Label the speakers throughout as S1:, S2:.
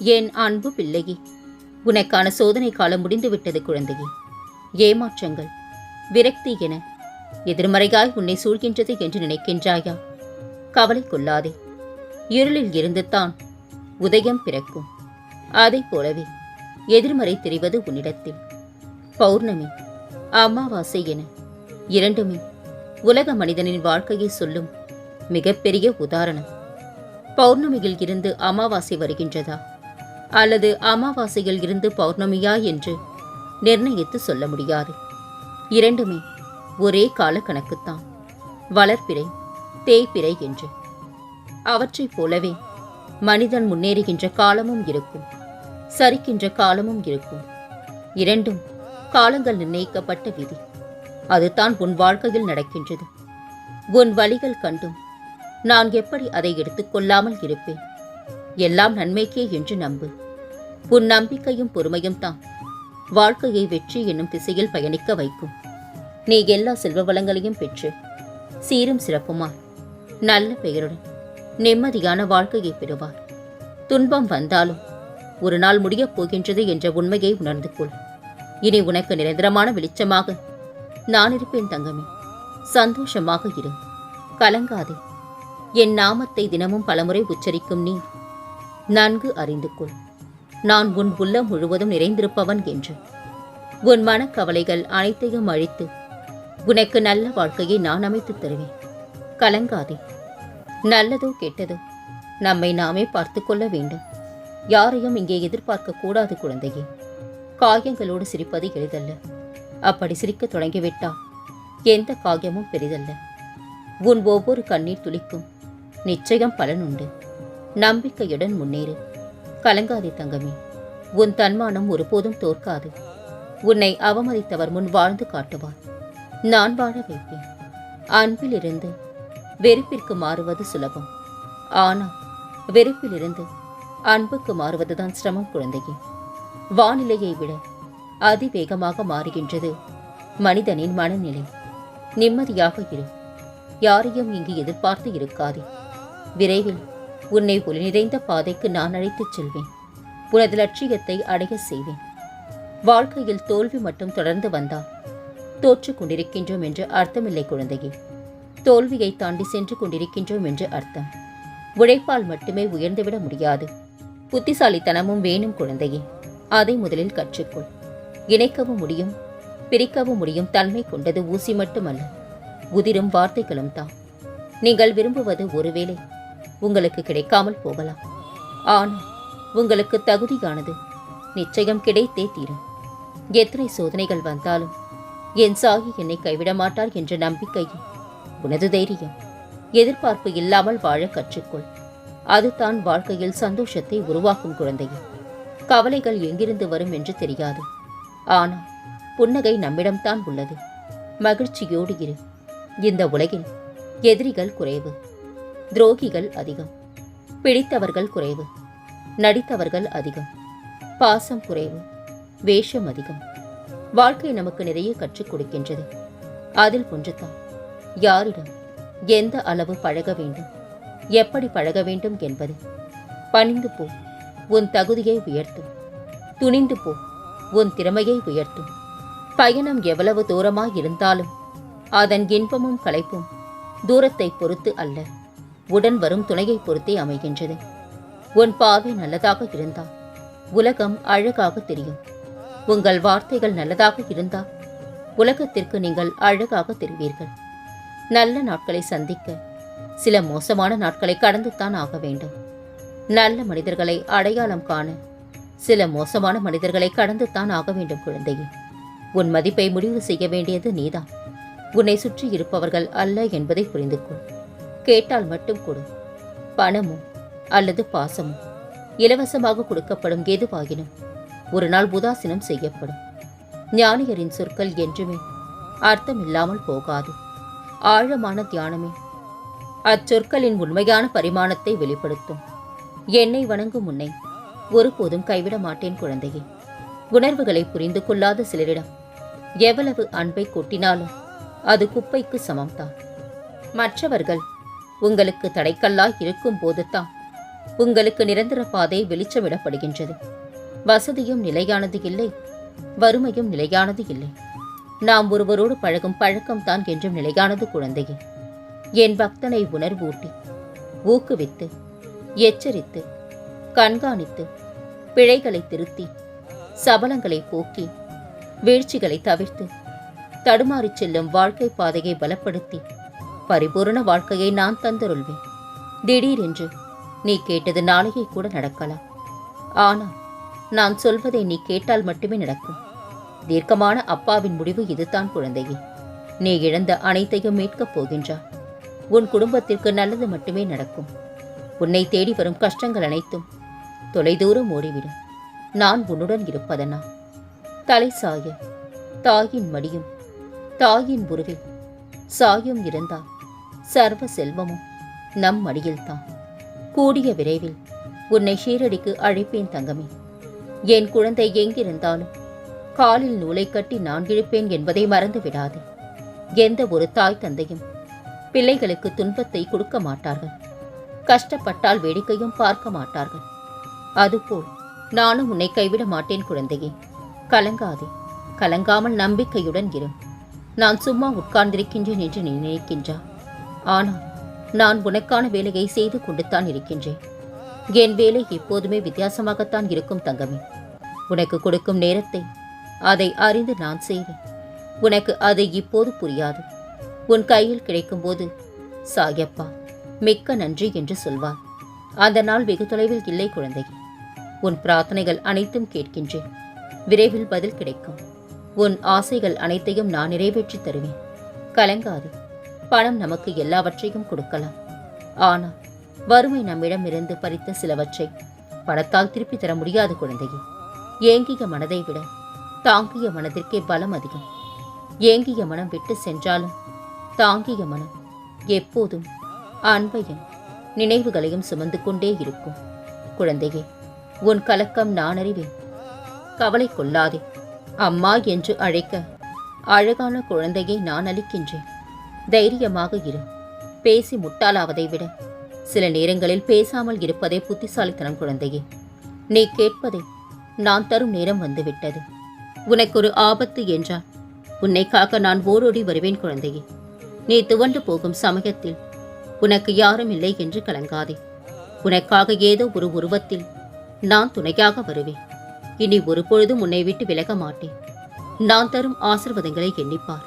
S1: என் அன்பு பிள்ளையே, உனக்கான சோதனை காலம் முடிந்துவிட்டது குழந்தையே. ஏமாற்றங்கள், விரக்தி என எதிர்மறையாய் உன்னை சூழ்கின்றது என்று நினைக்கின்றாயா? கவலை கொள்ளாதே. இருளில் இருந்து தான் உதயம் பிறக்கும். அதை போலவே எதிர்மறை தெரிவது உன்னிடத்தில். பௌர்ணமி, அமாவாசை என இரண்டுமே உலக மனிதனின் வாழ்க்கையை சொல்லும் மிகப்பெரிய உதாரணம். பௌர்ணமியில் இருந்து அமாவாசை வருகின்றதா அல்லது அமாவாசையில் இருந்து பௌர்ணமியா என்று நிர்ணயித்து சொல்ல முடியாது. இரண்டுமே ஒரே கால கணக்குத்தான், வளர்ப்பிறை தேய்பிறை என்று. அவற்றைப் போலவே மனிதன் முன்னேறுகின்ற காலமும் இருக்கும், சரிக்கின்ற காலமும் இருக்கும். இரண்டும் காலங்கள் நிர்ணயிக்கப்பட்ட விதி. அதுதான் உன் வாழ்க்கையில் நடக்கின்றது. உன் வழிகள் கண்டும் நான் எப்படி அதை எடுத்துக்கொள்ளாமல் இருப்பேன்? எல்லாம் நன்மைக்கே என்று நம்பு. உன் நம்பிக்கையும் பொறுமையும் தான் வாழ்க்கையை வெற்றி என்னும் திசையில் பயணிக்க வைக்கும். நீ எல்லா செல்வ வளங்களையும் பெற்று சீரும் சிறப்புமாய் நல்ல பெயருடன் நிம்மதியான வாழ்க்கையை பெறுவார். துன்பம் வந்தாலும் ஒரு நாள் முடியப் போகின்றது என்ற உண்மையை உணர்ந்து கொள். இனி உனக்கு நிரந்தரமான வெளிச்சமாக நான் இருப்பேன் தங்கமே. சந்தோஷமாக இரு, கலங்காதே. என் நாமத்தை தினமும் பலமுறை உச்சரிக்கும் நீ நன்கு அறிந்து கொள், நான் உன் உள்ளம் முழுவதும் நிறைந்திருப்பவன் என்று. உன் மனக்கவலைகள் அனைத்தையும் அழித்து உனக்கு நல்ல வாழ்க்கையை நான் அமைத்துத் தருவேன். கலங்காதே. நல்லதோ கெட்டதோ நம்மை நாமே பார்த்து கொள்ள வேண்டும். யாரையும் இங்கே எதிர்பார்க்க கூடாது குழந்தையே. காயங்களோடு சிரிப்பது எளிதல்ல. அப்படி சிரிக்க தொடங்கிவிட்டால் எந்த காயமும் பெரிதல்ல. உன் ஒவ்வொரு கண்ணீர் துளிக்கும் நிச்சயம் பலனுண்டு. நம்பிக்கையுடன் முன்னேறு. கலங்காதே தங்கமே. உன் தன்மானம் ஒருபோதும் தோற்காது. உன்னை அவமதித்தவர் முன் வாழ்ந்து காட்டுவார். நான் வாழ வைப்பேன். அன்பிலிருந்து வெறுப்பிற்கு மாறுவது சுலபம். ஆனால் வெறுப்பிலிருந்து அன்புக்கு மாறுவதுதான் சிரமம் குழந்தையே. வானிலையை விட அதிவேகமாக மாறுகின்றது மனிதனின் மனநிலை. நிம்மதியாக இரு. யாரையும் இங்கு எதிர்பார்த்து இருக்காதே. விரைவில் உன்னை ஒளி நிறைந்த பாதைக்கு நான் அழைத்துச் செல்வேன். உனது லட்சியத்தை அடைய செய்வேன். வாழ்க்கையில் தோல்வி மட்டும் தொடர்ந்து வந்தால் தோற்று கொண்டிருக்கின்றோம் என்று அர்த்தமில்லை குழந்தையே. தோல்வியை தாண்டி சென்று கொண்டிருக்கின்றோம் என்று அர்த்தம். உழைப்பால் மட்டுமே உயர்ந்துவிட முடியாது. புத்திசாலித்தனமும் வேணும் குழந்தையே. அதை முதலில் கற்றுக்கொள். இணைக்கவும் முடியும், பிரிக்கவும் முடியும் தன்மை கொண்டது ஊசி மட்டுமல்ல, உதிரும் வார்த்தைகளும் தான். நீங்கள் விரும்புவது ஒருவேளை உங்களுக்கு கிடைக்காமல் போகலாம். ஆனால் உங்களுக்கு தகுதியானது நிச்சயம் கிடைத்தே தீரும். எத்தனை சோதனைகள் வந்தாலும் என் சாயி என்னை கைவிட மாட்டார் என்ற நம்பிக்கையும் உனது தைரியம். எதிர்பார்ப்பு இல்லாமல் வாழ கற்றுக்கொள். அதுதான் வாழ்க்கையில் சந்தோஷத்தை உருவாக்கும் குழந்தையே. கவலைகள் எங்கிருந்து வரும் என்று தெரியாது. ஆனால் புன்னகை நம்மிடம்தான் உள்ளது. மகிழ்ச்சியோடு இரு. இந்த உலகில் எதிரிகள் குறைவு, துரோகிகள் அதிகம். பிடித்தவர்கள் குறைவு, நடித்தவர்கள் அதிகம். பாசம் குறைவு, வேஷம் அதிகம். வாழ்க்கை நமக்கு நிறைய கற்றுக் கொடுக்கின்றது. அதில் ஒன்றுதான் யாரிடம் எந்த அளவு பழக வேண்டும், எப்படி பழக வேண்டும் என்பது. பணிந்து போ, உன் தகுதியை உயர்த்தும். துணிந்து போ, உன் திறமையை உயர்த்தும். பயணம் எவ்வளவு தூரமாய் இருந்தாலும் அதன் இன்பமும் களைப்பும் தூரத்தை பொறுத்து அல்ல, உடன் வரும் துணையை பொறுத்தே அமைகின்றது. உன் பார்வை நல்லதாக இருந்தால் உலகம் அழகாக தெரியும். உங்கள் வார்த்தைகள் நல்லதாக இருந்தால் உலகத்திற்கு நீங்கள் அழகாக தெரிவீர்கள். நல்ல நாட்களை சந்திக்க சில மோசமான நாட்களை கடந்துத்தான் ஆக வேண்டும். நல்ல மனிதர்களை அடையாளம் காண சில மோசமான மனிதர்களை கடந்துத்தான் ஆக வேண்டும் குழந்தையே. உன் மதிப்பை முடிவு செய்ய வேண்டியது நீதான், உன்னை சுற்றி இருப்பவர்கள் அல்ல என்பதை புரிந்து கொள். கேட்டால் மட்டும் கொடு. பணமோ அல்லது பாசமோ இலவசமாக கொடுக்கப்படும் எதுவாகினும் ஒரு நாள் உதாசீனம் செய்யப்படும். ஞானியரின் சொற்கள் என்றுமே அர்த்தமில்லாமல் போகாது. ஆழமான தியானமே அச்சொற்களின் உண்மையான பரிமாணத்தை வெளிப்படுத்தும். என்னை வணங்கும் உன்னை ஒருபோதும் கைவிட மாட்டேன் குழந்தையே. உணர்வுகளை புரிந்து கொள்ளாத சிலரிடம் எவ்வளவு அன்பை கொட்டினாலும் அது குப்பைக்கு சமம்தான். மற்றவர்கள் உங்களுக்கு தடைக்கல்லாய் இருக்கும் போதுதான் உங்களுக்கு நிரந்தர பாதை வெளிச்சமிடப்படுகின்றது. வசதியும் நிலையானது இல்லை, வறுமையும் நிலையானது இல்லை. நாம் ஒருவரோடு பழகும் பழக்கம்தான் என்றும் நிலையானது குழந்தையே. என் பக்தனை உணர்வூட்டி, ஊக்குவித்து, எச்சரித்து, கண்காணித்து, பிழைகளை திருத்தி, சபலங்களை போக்கி, வீழ்ச்சிகளை தவிர்த்து, தடுமாறிச் செல்லும் வாழ்க்கை பாதையை பலப்படுத்தி, பரிபூரண வாழ்க்கையை நான் தந்தருள்வேன். திடீரென்று நீ கேட்டது நாளையே கூட நடக்கலாம். ஆனால் நான் சொல்வதை நீ கேட்டால் மட்டுமே நடக்கும். தீர்க்கமான அப்பாவின் முடிவு இதுதான் குழந்தையே. நீ இழந்த அனைத்தையும் மீட்கப் போகின்றாய். உன் குடும்பத்திற்கு நல்லது மட்டுமே நடக்கும். உன்னை தேடி வரும் கஷ்டங்கள் அனைத்தும் தொலைதூரம் ஓடிவிடும். நான் உன்னுடன் இருப்பதனா? தலை சாய தாயின் மடியும் தாயின் உருவில் சாயும் இருந்தால் சர்வ செல்வமும் நம் மடியில்தான். கூடிய விரைவில் உன்னை ஷீரடிக்கு அழைப்பேன் தங்கமே. என் குழந்தை எங்கிருந்தாலும் காலில் நூலை கட்டி நான் இழுப்பேன் என்பதை மறந்து விடாதே. எந்த ஒரு தாய் தந்தையும் பிள்ளைகளுக்கு துன்பத்தை கொடுக்க மாட்டார்கள். கஷ்டப்பட்டால் வேடிக்கையும் பார்க்க மாட்டார்கள். அதுபோல் நானும் உன்னை கைவிட மாட்டேன் குழந்தையே. கலங்காதே. கலங்காமல் நம்பிக்கையுடன் இரு. நான் சும்மா உட்கார்ந்திருக்கின்றேன் என்று நீ நினைக்கின்றாய். ஆனால் நான் உனக்கான வேலையை செய்து கொண்டுத்தான் இருக்கின்றேன். என் வேலை எப்போதுமே வித்தியாசமாகத்தான் இருக்கும் தங்கமே. உனக்கு கொடுக்கும் நேரத்தை அதை அறிந்து நான் செய்வேன். உனக்கு அது இப்போது புரியாது. உன் கையில் கிடைக்கும்போது சாயப்பா மிக்க நன்றி என்று சொல்வார். அந்த நாள் வெகு தொலைவில் இல்லை குழந்தையே. உன் பிரார்த்தனைகள் அனைத்தும் கேட்கின்றேன். விரைவில் பதில் கிடைக்கும். உன் ஆசைகள் அனைத்தையும் நான் நிறைவேற்றி தருவேன். கலங்காது. பணம் நமக்கு எல்லாவற்றையும் கொடுக்கலாம். ஆனால் வறுமை நம்மிடம் இருந்து பறித்த சிலவற்றை பணத்தால் திருப்பி தர முடியாது குழந்தையே. ஏங்கிய மனதை விட தாங்கிய மனதிற்கே பலம் அதிகம். ஏங்கிய மனம் விட்டு சென்றாலும் தாங்கிய மனம் எப்போதும் அன்பையும் நினைவுகளையும் சுமந்து கொண்டே இருக்கும். குழந்தையே, உன் கலக்கம் நான் அறிவேன். கவலை கொள்ளாதே. அம்மா என்று அழைக்க அழகான குழந்தையை நான் அளிக்கின்றேன். தைரியமாக இரு. பேசி முட்டாளாவதை விட சில நேரங்களில் பேசாமல் இருப்பதே புத்திசாலித்தனம் குழந்தையே. நீ கேட்பதை நான் தரும் நேரம் வந்துவிட்டது. உனக்கு ஒரு ஆபத்து என்றால் உன்னை காக்க நான் ஓடோடி வருவேன் குழந்தையே. நீ துவண்டு போகும் சமயத்தில் உனக்கு யாரும் இல்லை என்று கலங்காதே. உனக்காக ஏதோ ஒரு உருவத்தில் நான் துணையாக வருவேன். இனி ஒரு பொழுதும் உன்னை விட்டு விலக மாட்டேன். நான் தரும் ஆசீர்வாதங்களை எண்ணிப்பார்.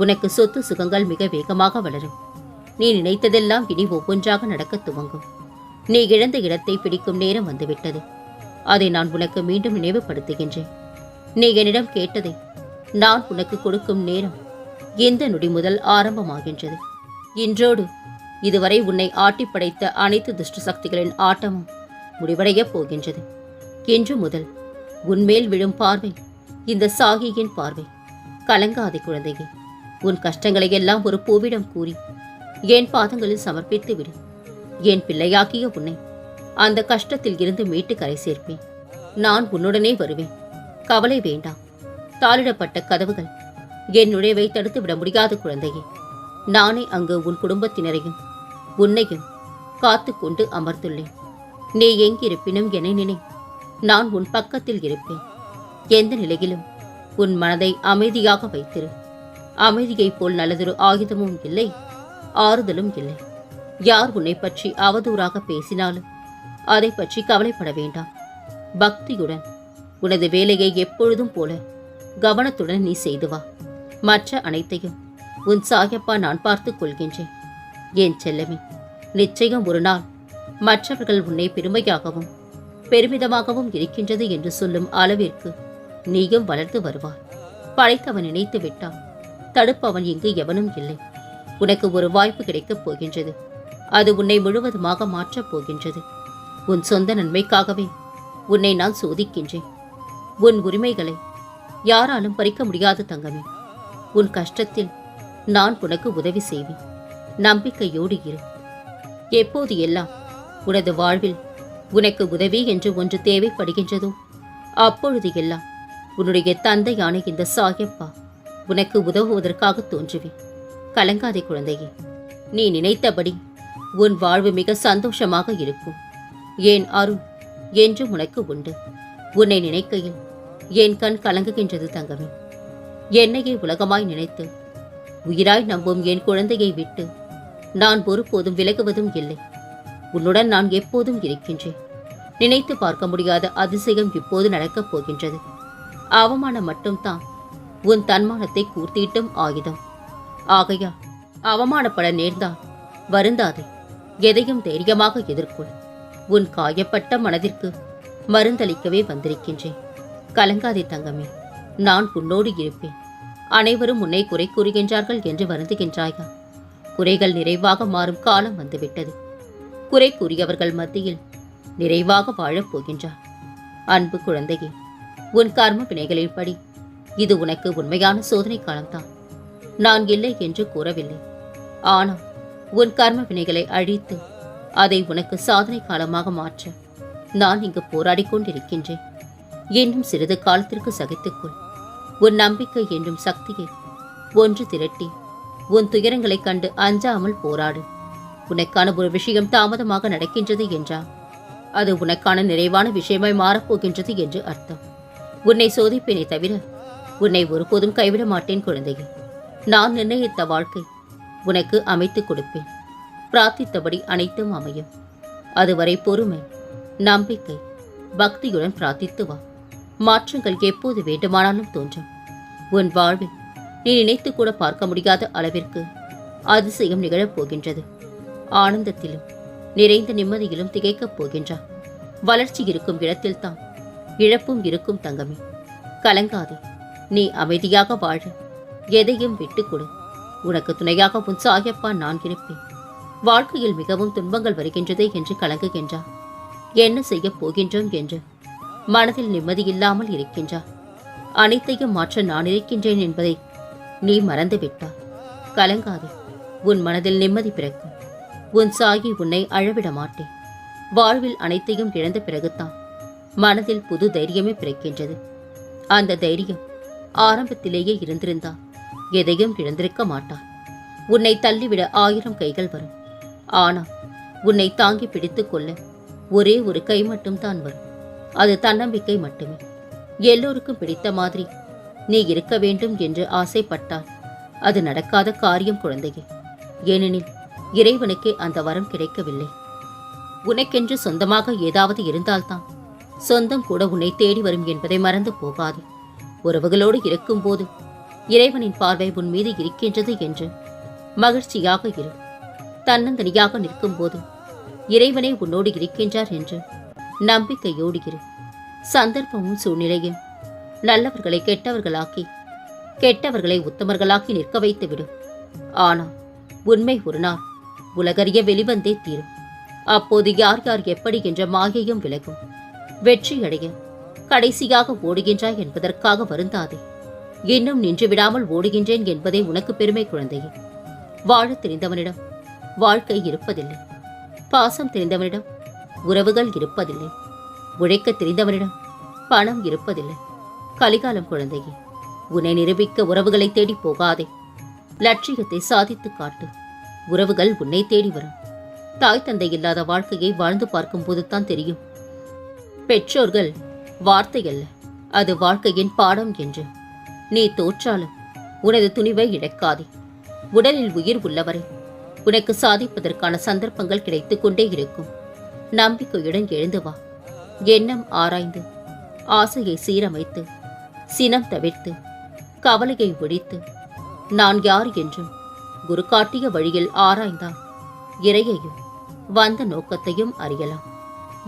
S1: உனக்கு சொத்து சுகங்கள் மிக வேகமாக வளரும். நீ நினைத்ததெல்லாம் இனி ஒவ்வொன்றாக நடக்க துவங்கும். நீ இழந்த இடத்தை பிடிக்கும் நேரம் வந்துவிட்டது. அதை நான் உனக்கு மீண்டும் நினைவுபடுத்துகின்றேன். நீ என்னிடம் கேட்டதை நான் உனக்கு கொடுக்கும் நேரம் இந்த நொடி முதல் ஆரம்பமாகின்றது. இன்றோடு இதுவரை உன்னை ஆட்டி படைத்த அனைத்து துஷ்ட சக்திகளின் ஆட்டமும் முடிவடையப் போகின்றது. இன்று முதல் உன்மேல் விழும் பார்வை இந்த சாகியின் பார்வை. கலங்காதே குழந்தையே. உன் கஷ்டங்களை எல்லாம் ஒரு பூவிடம் கூறி என் பாதங்களில் சமர்ப்பித்து விடு. என் பிள்ளையாக்கிய உன்னை அந்த கஷ்டத்தில் இருந்து மீட்டு கரை சேர்ப்பேன். நான் உன்னுடனே வருவேன். கவலை வேண்டாம். தாளிடப்பட்ட கதவுகள் என் நுழைவை தடுத்து விட முடியாத குழந்தையே. நானே அங்கு உன் குடும்பத்தினரையும் உன்னையும் காத்து கொண்டு அமர்ந்துள்ளேன். நீ எங்கிருப்பினும் என்னை நினை. நான் உன் பக்கத்தில் இருப்பேன். எந்த நிலையிலும் உன் மனதை அமைதியாக வைத்திரு. அமைதியைப் போல் நல்லதொரு ஆயுதமும் இல்லை, ஆறுதலும் இல்லை. யார் உன்னை பற்றி அவதூறாக பேசினாலும் அதை பற்றி கவலைப்பட வேண்டாம். பக்தியுடன் உனது வேலையை எப்பொழுதும் போல கவனத்துடன் நீ செய்து வா. மற்ற அனைத்தையும் உன் சாயப்பா நான் பார்த்துக் கொள்கின்றேன். என் செல்லமே, நிச்சயம் ஒரு நாள் மற்றவர்கள் உன்னை பெருமையாகவும் பெருமிதமாகவும் இருக்கின்றது என்று சொல்லும் அளவிற்கு நீயும் வளர்ந்து வருவார். படைத்தவன் நினைத்து விட்டான். தடுப்பவன் இங்கு எவனும் இல்லை. உனக்கு ஒரு வாய்ப்பு கிடைக்கப் போகின்றது. அது உன்னை முழுவதுமாக மாற்றப் போகின்றது. உன் சொந்த நன்மைக்காகவே உன்னை நான் சோதிக்கின்றேன். உன் உரிமைகளை யாராலும் பறிக்க முடியாது தங்கமே. உன் கஷ்டத்தில் நான் உனக்கு உதவி செய்வேன். நம்பிக்கையோடு இரு. எப்போது எல்லாம் உனது வாழ்வில் உனக்கு உதவி என்று ஒன்று தேவைப்படுகின்றதோ அப்பொழுது எல்லாம் உன்னுடைய தந்தையான இந்த சாயப்பா உனக்கு உதவுவதற்காக தோன்றுவேன். கலங்காதே குழந்தையே. நீ நினைத்தபடி உன் வாழ்வு மிக சந்தோஷமாக இருக்கும். ஏன் அருள் என்றும் உனக்கு உண்டு. உன்னை நினைக்கையில் என் கண் கலங்குகின்றது தங்கமே. என்னையே உலகமாய் நினைத்து உயிராய் நம்பும் என் குழந்தையை விட்டு நான் ஒருபோதும் விலகுவதும் இல்லை. உன்னுடன் நான் எப்போதும் இருக்கின்றேன். நினைத்து பார்க்க முடியாத அதிசயம் இப்போது நடக்கப் போகின்றது. அவமானம் மட்டும்தான் உன் தன்மானத்தை கூர்த்திட்டும் ஆயுதம். ஆகையா அவமானப்பட நேர்ந்தால் வருந்தாதே. எதையும் தைரியமாக எதிர்கொள். உன் காயப்பட்ட மனதிற்கு மருந்தளிக்கவே வந்திருக்கின்றேன். கலங்காதே தங்கமே, நான் உன்னோடு இருப்பேன். அனைவரும் உன்னை குறை கூறுகின்றார்கள் என்று வருந்துகின்றாயா? குறைகள் நிறைவாக மாறும் காலம் வந்துவிட்டது. குறை கூறியவர்கள் மத்தியில் நிறைவாக வாழப் போகின்றார். அன்பு குழந்தையே, உன் கர்ம வினைகளின்படி இது உனக்கு உண்மையான சோதனை காலம்தான். நான் இல்லை என்று கூறவில்லை. ஆனால் உன் கர்ம வினைகளை அழித்து அதை உனக்கு சாதனை காலமாக மாற்ற நான் இங்கு போராடிக் கொண்டிருக்கின்றேன். இன்னும் சிறிது காலத்திற்கு சகித்துக்கொள். உன் நம்பிக்கை என்னும் சக்தியை ஒன்று திரட்டி உன் துயரங்களைக் கண்டு அஞ்சாமல் போராடு. உனக்கான ஒரு விஷயம் தாமதமாக நடக்கின்றது என்றால் அது உனக்கான நிறைவான விஷயமாய் மாறப்போகின்றது என்று அர்த்தம். உன்னை சோதிப்பேனே தவிர உன்னை ஒருபோதும் கைவிட மாட்டேன் குழந்தையே. நான் நிர்ணயித்த வாழ்க்கை உனக்கு அமைத்துக் கொடுப்பேன். பிரார்த்தித்தபடி அனைத்தும் அமையும். அதுவரை பொறுமை, நம்பிக்கை, பக்தியுடன் பிரார்த்தித்து வா. மாற்றங்கள் எப்போது வேண்டுமானாலும் தோன்றும். உன் வாழ்வில் நீ நினைத்து கூட பார்க்க முடியாத அளவிற்கு அதிசயம் நிகழப் போகின்றது. ஆனந்தத்திலும் நிறைந்த நிம்மதியிலும் திகைக்கப் போகின்றார். வளர்ச்சி இருக்கும் இடத்தில்தான் இழப்பும் இருக்கும் தங்கமே. கலங்காதே. நீ அமைதியாக வாழ எதையும் விட்டுக் கொடு. உனக்கு துணையாக உன் சாயப்பா நான் இருப்பேன். வாழ்க்கையில் மிகவும் துன்பங்கள் வருகின்றதே என்று கலங்குகின்றார். என்ன செய்யப் போகின்றோம் என்று மனதில் நிம்மதியில்லாமல் இருக்கின்றார். அனைத்தையும் மாற்ற நான் இருக்கின்றேன் என்பதை நீ மறந்துவிட்டாய். கலங்காதே. உன் மனதில் நிம்மதி பிறக்கும். உன் சாயி உன்னை அழவிட மாட்டேன். வாழ்வில் அனைத்தையும் இழந்த பிறகுதான் மனதில் புது தைரியமே பிறக்கின்றது. அந்த தைரியம் ஆரம்பத்திலேயே இருந்திருந்தால் எதையும் இழந்திருக்க மாட்டார். உன்னை தள்ளிவிட 1000 கைகள் வரும். ஆனால் உன்னை தாங்கி பிடித்துக் கொள்ள ஒரே ஒரு கை மட்டும் தான் வரும். அது தன்னம்பிக்கை மட்டுமே. எல்லோருக்கும் பிடித்த மாதிரி நீ இருக்க வேண்டும் என்று ஆசைப்பட்டால் அது நடக்காத காரியம் குழந்தையே. ஏனெனில் இறைவனுக்கே அந்த வரம் கிடைக்கவில்லை. உனக்கென்று சொந்தமாக ஏதாவது இருந்தால்தான் சொந்தம் கூட உன்னை தேடி வரும் என்பதை மறந்து போகாது. உறவுகளோடு இருக்கும்போது இறைவனின் பார்வை உன் மீது இருக்கின்றது என்று மகிழ்ச்சியாக இரு. தன்னந்தனியாக நிற்கும் போது இறைவனே உன்னோடு இருக்கின்றார் என்று நம்பிக்கையோடு இரு. சந்தர்ப்பமும் சூழ்நிலையும் நல்லவர்களை கெட்டவர்களாக்கி கெட்டவர்களை உத்தமர்களாக்கி நிற்க வைத்து விடும். ஆனால் உண்மை ஒரு நாள் உலகறிய வெளிவந்தே தீரும். அப்போது யார் யார் எப்படி என்ற மாயையும் விலகும். வெற்றியடைய கடைசியாக ஓடுகின்றாய் என்பதற்காக வருந்தாதே. இன்னும் நின்று விடாமல் ஓடுகின்றேன் என்பதே உனக்கு பெருமை குழந்தையே. வாழத் தெரிந்தவனிடம் வாழ்க்கை இருப்பதில்லை. பாசம் தெரிந்தவனிடம் உறவுகள் இருப்பதில்லை. உழைக்க தெரிந்தவனிடம் பணம் இருப்பதில்லை. கலிகாலம் குழந்தையே. உன்னை நிரூபிக்க உறவுகளை தேடி போகாதே. லட்சியத்தை சாதித்து காட்டு. உறவுகள் உன்னை தேடி வரும். தாய் தந்தை இல்லாத வாழ்க்கையை வாழ்ந்து பார்க்கும் போதுதான் தெரியும் பெற்றோர்கள் வார்த்தை அல்ல, அது வாழ்க்கையின் பாடம் என்று. நீ தோற்றாலும் உனது துணிவை இழக்காதே. உடலில் உயிர் உள்ளவரை உனக்கு சாதிப்பதற்கான சந்தர்ப்பங்கள் கிடைத்துக் கொண்டே இருக்கும். நம்பிக்கையுடன் எழுந்து வா. எண்ணம் ஆராய்ந்து ஆசையை சீரமைத்து சினம் தவிர்த்து கவலையை ஒழித்து நான் யார் என்றும் குரு காட்டிய வழியில் ஆராய்ந்தால் இறையையும் வந்த நோக்கத்தையும் அறியலாம்.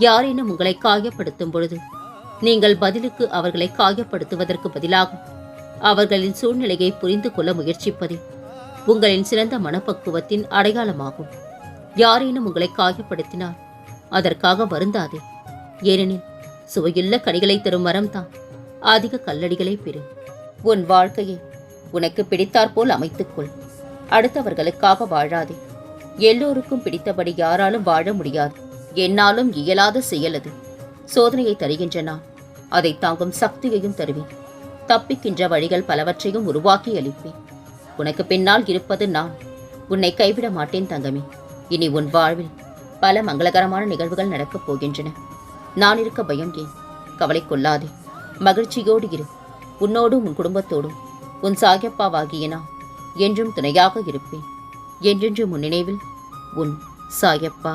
S1: யாரேனும் உங்களை காயப்படுத்தும் பொழுது நீங்கள் பதிலுக்கு அவர்களை காயப்படுத்துவதற்கு பதிலாக அவர்களின் சூழ்நிலையை புரிந்து கொள்ள முயற்சிப்பதே உங்களின் சிறந்த மனப்பக்குவத்தின் அடையாளமாகும். யாரேனும் உங்களை காயப்படுத்தினால் அதற்காக வருந்தாதே. ஏனெனில் சுவையுள்ள கனிகளை தரும் மரம்தான் அதிக கல்லடிகளை பெறும். உன் வாழ்க்கையை உனக்கு பிடித்தாற்போல் அமைத்துக்கொள். அடுத்தவர்களுக்காக வாழாதே. எல்லோருக்கும் பிடித்தபடி யாராலும் வாழ முடியாது. என்னாலும் இயலாத செயலது. சோதனையை தருகின்ற நான் அதை தாங்கும் சக்தியையும் தருவேன். தப்பிக்கின்ற வழிகள் பலவற்றையும் உருவாக்கி அளிப்பேன். உனக்கு பின்னால் இருப்பது நான். உன்னை கைவிட மாட்டேன் தங்கமே. இனி உன் வாழ்வில் பல மங்களகரமான நிகழ்வுகள் நடக்கப் போகின்றன. நான் இருக்க பயம் ஏன்? கவலை கொள்ளாதே, மகிழ்ச்சியோடு இரு. உன்னோடும் உன் குடும்பத்தோடும் உன் சாயப்பாவாகிய நான் என்றும் துணையாக இருப்பேன். என்றென்றும் உன் நினைவில் உன் சாயப்பா.